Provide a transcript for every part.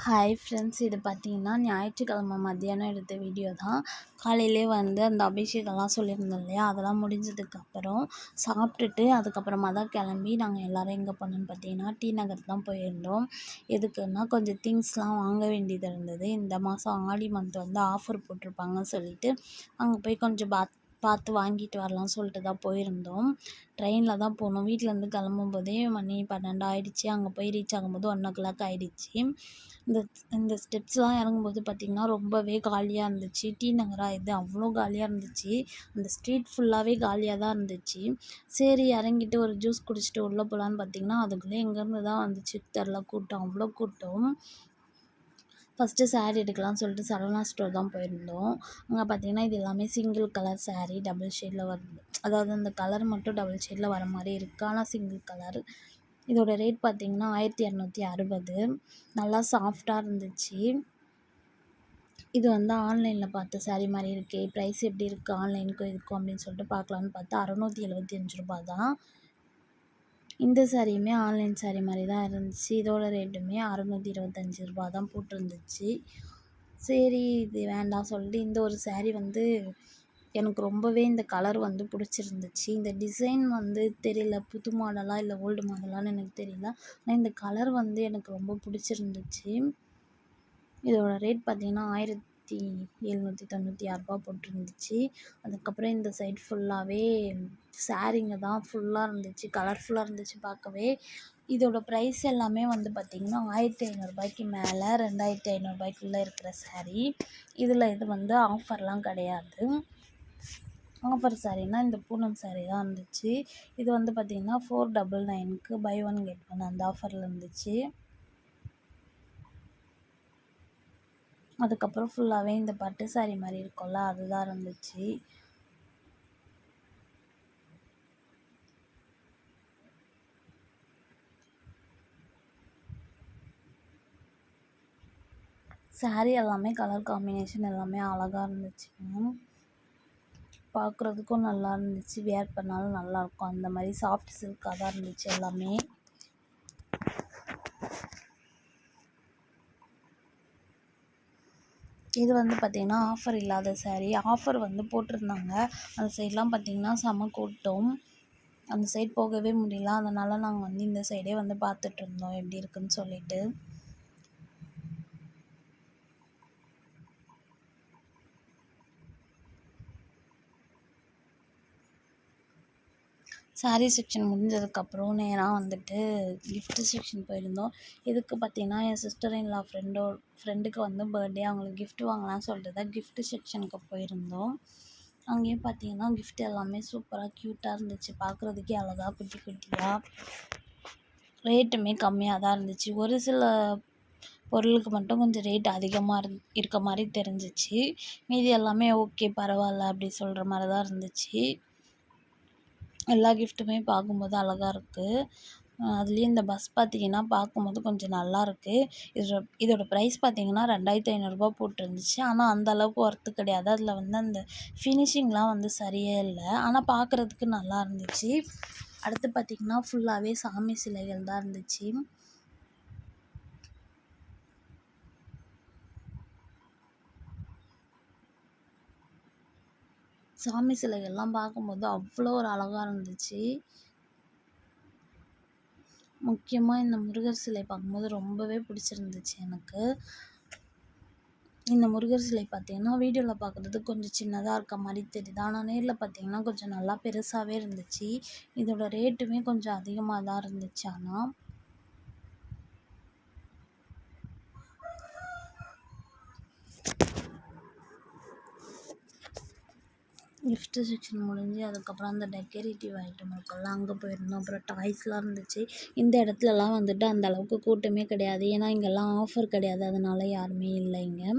Hi friends, இது பார்த்தீங்கன்னா ஞாயிற்றுக்கிழமை மத்தியானம் எடுத்த வீடியோ தான். காலையிலே வந்து அந்த அபிஷேகம்லாம் சொல்லியிருந்தோம் இல்லையா, அதெல்லாம் முடிஞ்சதுக்கப்புறம் சாப்பிட்டுட்டு அதுக்கப்புறமா தான் கிளம்பி நாங்கள் எல்லோரும் எங்கே போனோன்னு பார்த்தீங்கன்னா டி நகர் தான் போயிருந்தோம். எதுக்குன்னா கொஞ்சம் திங்ஸ்லாம் வாங்க வேண்டியது இருந்தது. இந்த மாதம் ஆடி மந்த் வந்து ஆஃபர் போட்டிருப்பாங்கன்னு சொல்லிட்டு அங்கே போய் கொஞ்சம் பார்த்து வாங்கிட்டு வரலாம்னு சொல்லிட்டு தான் போயிருந்தோம். ட்ரெயினில் தான் போனோம். வீட்டிலேருந்து கிளம்பும்போதே மணி 12 ஆகிடுச்சி. அங்கே போய் ரீச் ஆகும்போது 1:00 ஆகிடுச்சி. இந்த இந்த ஸ்டெப்ஸ்லாம் இறங்கும்போது பார்த்திங்கன்னா ரொம்பவே காலியாக இருந்துச்சு. டி நகரா இது, அவ்வளோ காலியாக இருந்துச்சு. அந்த ஸ்ட்ரீட் ஃபுல்லாகவே காலியாக தான் இருந்துச்சு. சரி இறங்கிட்டு ஒரு ஜூஸ் குடிச்சிட்டு உள்ளே போகலான்னு பார்த்திங்கன்னா அதுக்குள்ளே எங்கேருந்து தான் வந்துச்சு தெரில கூட்டம், அவ்வளோ கூட்டம். ஃபஸ்ட்டு சாரீ எடுக்கலாம்னு சொல்லிட்டு சரவணா ஸ்டோர் தான் போயிருந்தோம். அங்கே பார்த்திங்கன்னா இது எல்லாமே சிங்கிள் கலர் சாரீ, டபுள் ஷேடில் வருது. அதாவது அந்த கலர் மட்டும் டபுள் ஷேடில் வர மாதிரி இருக்குது, ஆனால் சிங்கிள் கலர். இதோட ரேட் பார்த்திங்கன்னா 1260. நல்லா சாஃப்டாக இருந்துச்சு. இது வந்து ஆன்லைனில் பார்த்த சாரீ மாதிரி இருக்கே, ப்ரைஸ் எப்படி இருக்குது ஆன்லைனுக்கும் இதுக்கும் அப்படின்னு சொல்லிட்டு பார்க்கலான்னு பார்த்தா 675 தான். இந்த சாரியுமே ஆன்லைன் சாரீ மாதிரி தான் இருந்துச்சு. இதோட ரேட்டுமே 625 தான் போட்டிருந்துச்சு. சரி இது வேண்டாம் சொல்லிட்டு இந்த ஒரு சாரீ வந்து எனக்கு ரொம்பவே இந்த கலர் வந்து பிடிச்சிருந்துச்சு. இந்த டிசைன் வந்து தெரியல, புது மாடலாக இல்லை ஓல்டு மாடலான்னு எனக்கு தெரியல. ஆனால் இந்த கலர் வந்து எனக்கு ரொம்ப பிடிச்சிருந்துச்சு. இதோட ரேட் பார்த்திங்கன்னா 1796 போட்டிருந்துச்சு. அதுக்கப்புறம் இந்த சைட் ஃபுல்லாகவே சாரீங்க தான் ஃபுல்லாக இருந்துச்சு, கலர்ஃபுல்லாக இருந்துச்சு பார்க்கவே. இதோட ப்ரைஸ் எல்லாமே வந்து பார்த்திங்கன்னா 1500 மேலே 2500 இருக்கிற சாரீ. இதில் இது வந்து ஆஃபர்லாம் கிடையாது. ஆஃபர் சாரீனா இந்த பூனம் சாரீ தான் இருந்துச்சு. இது வந்து பார்த்திங்கன்னா 499க்கு பை ஒன் கெட் ஒன் அந்த ஆஃபரில் இருந்துச்சு. அதுக்கப்புறம் ஃபுல்லாகவே இந்த பட்டு சாரீ மாதிரி இருக்கும்ல, அதுதான் இருந்துச்சு. சாரீ எல்லாமே கலர் காம்பினேஷன் எல்லாமே அழகாக இருந்துச்சுங்க. பார்க்குறதுக்கும் நல்லா இருந்துச்சு, வியர் பண்ணாலும் நல்லாயிருக்கும். அந்த மாதிரி சாஃப்ட் சில்காக தான் இருந்துச்சு எல்லாமே. இது வந்து பார்த்திங்கன்னா ஆஃபர் இல்லாத சாரீ. ஆஃபர் வந்து போட்டிருந்தாங்க. அந்த சைட்லாம் பார்த்திங்கன்னா செம கூட்டம். அந்த சைட் போகவே முடியல. அதனால் நாங்கள் வந்து இந்த சைடே வந்து பார்த்துட்ருந்தோம் எப்படி இருக்குன்னு சொல்லிட்டு. சாரீ செக்ஷன் முடிஞ்சதுக்கப்புறம் நேராக வந்துட்டு கிஃப்ட் செக்ஷன் போயிருந்தோம். இதுக்கு பார்த்திங்கன்னா என் சிஸ்டர் இன் லா ஃப்ரெண்டுக்கு வந்து பர்த்டே, அவங்களுக்கு கிஃப்ட் வாங்கலாம்னு சொல்லிட்டு தான் கிஃப்ட் செக்ஷனுக்கு போயிருந்தோம். அங்கேயும் பார்த்திங்கன்னா கிஃப்ட் எல்லாமே சூப்பராக க்யூட்டாக இருந்துச்சு, பார்க்குறதுக்கே அழகாக குட்டி குட்டியாக. ரேட்டுமே கம்மியாக தான் இருந்துச்சு. ஒரு சில பொருளுக்கு மட்டும் கொஞ்சம் ரேட் அதிகமாக இருக்க மாதிரி தெரிஞ்சிச்சு. மீதி எல்லாமே ஓகே பரவாயில்ல அப்படி சொல்கிற மாதிரி தான் இருந்துச்சு. எல்லா கிஃப்ட்டுமே பார்க்கும்போது அழகாக இருக்குது. அதுலேயும் இந்த பஸ் பார்த்திங்கன்னா பார்க்கும்போது கொஞ்சம் நல்லாயிருக்கு. இதோட ப்ரைஸ் பார்த்திங்கன்னா 2500 போட்டிருந்துச்சு. ஆனால் அந்த அளவுக்கு ஒர்த்து கிடையாது. அதில் வந்து அந்த ஃபினிஷிங்லாம் வந்து சரியே இல்லை, ஆனால் பார்க்குறதுக்கு நல்லா இருந்துச்சு. அடுத்து பார்த்திங்கன்னா ஃபுல்லாகவே சாமி சிலைகள் தான் இருந்துச்சு. சாமி சிலைகள்லாம் பார்க்கும்போது அவ்வளோ ஒரு அழகாக இருந்துச்சு. முக்கியமாக இந்த முருகர் சிலை பார்க்கும்போது ரொம்பவே பிடிச்சிருந்துச்சு எனக்கு. இந்த முருகர் சிலை பார்த்திங்கன்னா வீடியோவில் பார்க்குறதுக்கு கொஞ்சம் சின்னதாக இருக்க மாதிரி தெரியுது, ஆனால் நேரில் பார்த்திங்கன்னா கொஞ்சம் நல்லா பெருசாகவே இருந்துச்சு. இதோட ரேட்டுமே கொஞ்சம் அதிகமாக தான் இருந்துச்சு. ஆனால் கிஃப்ட் செக்ஷன் முடிஞ்சு அதுக்கப்புறம் அந்த டெக்கரேட்டிவ் ஐட்டம் இருக்கும்ல, அங்கே போயிருந்தோம். அப்புறம் டாய்ஸ்லாம் இருந்துச்சு. இந்த இடத்துலலாம் வந்துட்டு அந்த அளவுக்கு கூட்டமே கிடையாது, ஏன்னா இங்கெல்லாம் ஆஃபர் கிடையாது, அதனால் யாருமே இல்லை இங்கே.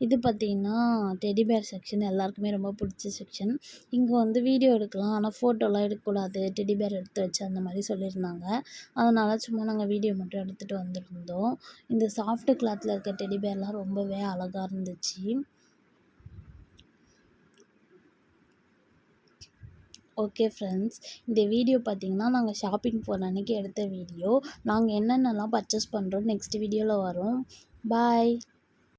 இது பார்த்திங்கன்னா டெடி பேர் செக்ஷன், எல்லாருக்குமே ரொம்ப பிடிச்ச செக்ஷன். இங்கே வந்து வீடியோ எடுக்கலாம், ஆனால் ஃபோட்டோலாம் எடுக்கக்கூடாது, டெடி பேர் எடுத்து வச்சு அந்த மாதிரி சொல்லியிருந்தாங்க. அதனால் சும்மா நாங்கள் வீடியோ மட்டும் எடுத்துகிட்டு வந்துருந்தோம். இந்த சாஃப்ட் கிளாத்தில் இருக்க டெடி பேர்லாம் ரொம்பவே அழகாக இருந்துச்சு. ஓகே ஃப்ரெண்ட்ஸ், இந்த வீடியோ பார்த்திங்கன்னா நாங்கள் ஷாப்பிங் போன அன்றைக்கி எடுத்த வீடியோ. நாங்கள் என்னென்னலாம் பர்ச்சேஸ் பண்ணுறோம் நெக்ஸ்ட் வீடியோவில் வரும். பாய்.